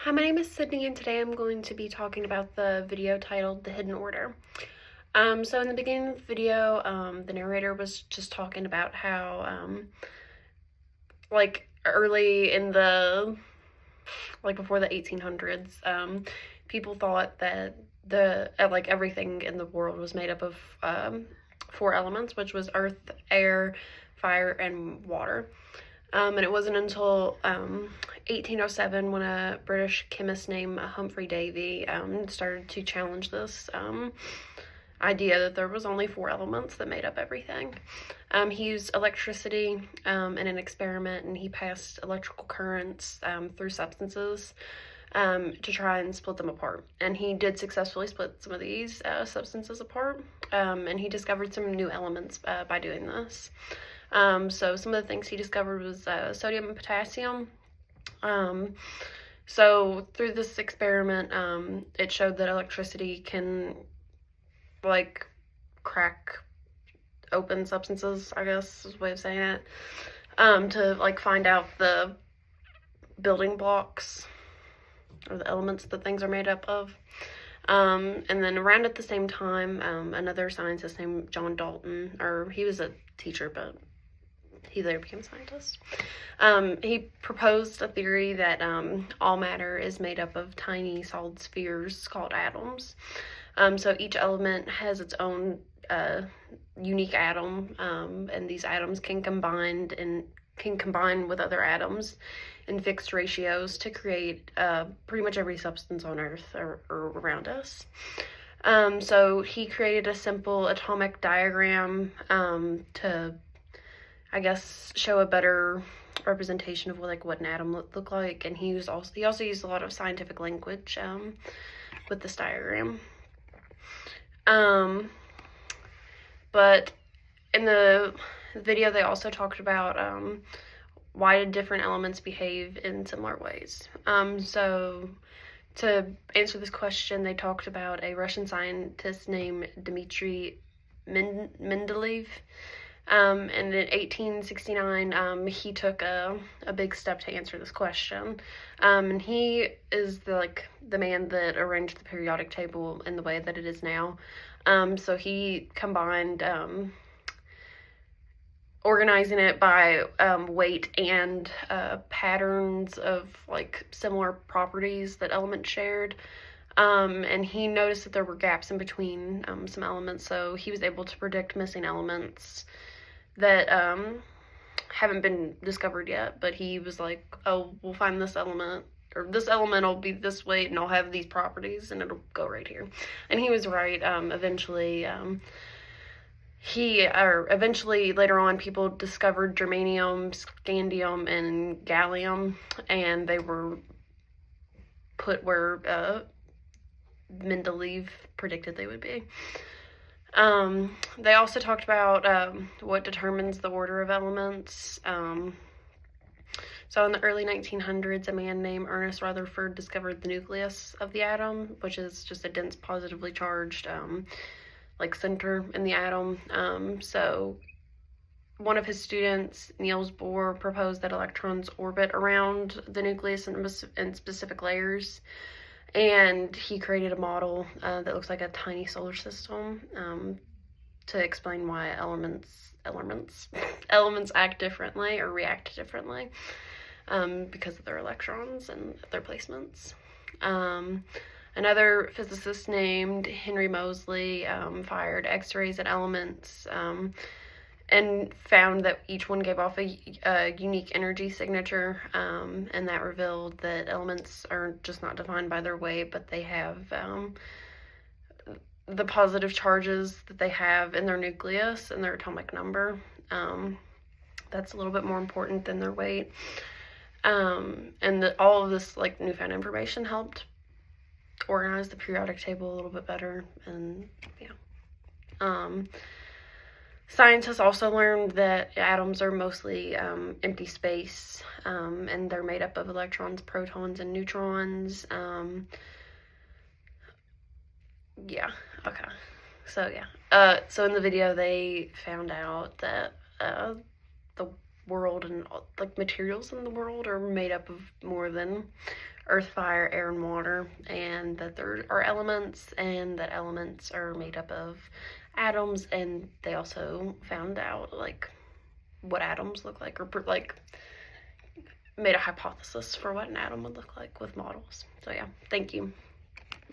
Hi, my name is Sydney, and today I'm going to be talking about the video titled The Hidden Order. So in the beginning of the video, the narrator was just talking about how, early in before the 1800s, people thought that everything in the world was made up of, four elements, which was earth, air, fire, and water. And it wasn't until 1807 when a British chemist named Humphrey Davy started to challenge this idea that there was only four elements that made up everything. He used electricity in an experiment, and he passed electrical currents through substances to try and split them apart. And he did successfully split some of these substances apart, and he discovered some new elements by doing this. So some of the things he discovered was sodium and potassium. So through this experiment, it showed that electricity can crack open substances, I guess is a way of saying it, to find out the building blocks or the elements that things are made up of. And then around at the same time, another scientist named John Dalton, or he was a teacher, but he later became a scientist. He proposed a theory that all matter is made up of tiny solid spheres called atoms. So each element has its own unique atom, and these atoms can combine with other atoms in fixed ratios to create pretty much every substance on Earth or around us. So he created a simple atomic diagram to, I guess, show a better representation of what an atom looked like, and he also used a lot of scientific language with this diagram. But in the video, they also talked about why did different elements behave in similar ways. So to answer this question, they talked about a Russian scientist named Dmitry Mendeleev. And in 1869, he took a big step to answer this question. And he is the man that arranged the periodic table in the way that it is now. So he combined organizing it by weight and patterns of similar properties that elements shared. And he noticed that there were gaps in between some elements, so he was able to predict missing elements that haven't been discovered yet. But he was like, oh, we'll find this element, or this element will be this weight, and I'll have these properties, and it'll go right here. And he was right. Eventually, later on, people discovered germanium, scandium, and gallium, and they were put where Mendeleev predicted they would be. They also talked about what determines the order of elements. So in the early 1900s, a man named Ernest Rutherford discovered the nucleus of the atom, which is just a dense positively charged center in the atom. So one of his students, Niels Bohr, proposed that electrons orbit around the nucleus in specific layers. And he created a model that looks like a tiny solar system to explain why elements act differently or react differently because of their electrons and their placements. Another physicist named Henry Moseley fired X-rays at elements and found that each one gave off a unique energy signature, and that revealed that elements are just not defined by their weight, but they have the positive charges that they have in their nucleus and their atomic number. That's a little bit more important than their weight. And all of this newfound information helped organize the periodic table a little bit better, and yeah. Scientists also learned that atoms are mostly empty space, and they're made up of electrons, protons, and neutrons. Yeah, okay. So yeah. So in the video, they found out that the world and materials in the world are made up of more than earth, fire, air, and water, and that there are elements, and that elements are made up of atoms, and they also found out like what atoms look like, or like made a hypothesis for what an atom would look like with models. So yeah, thank you.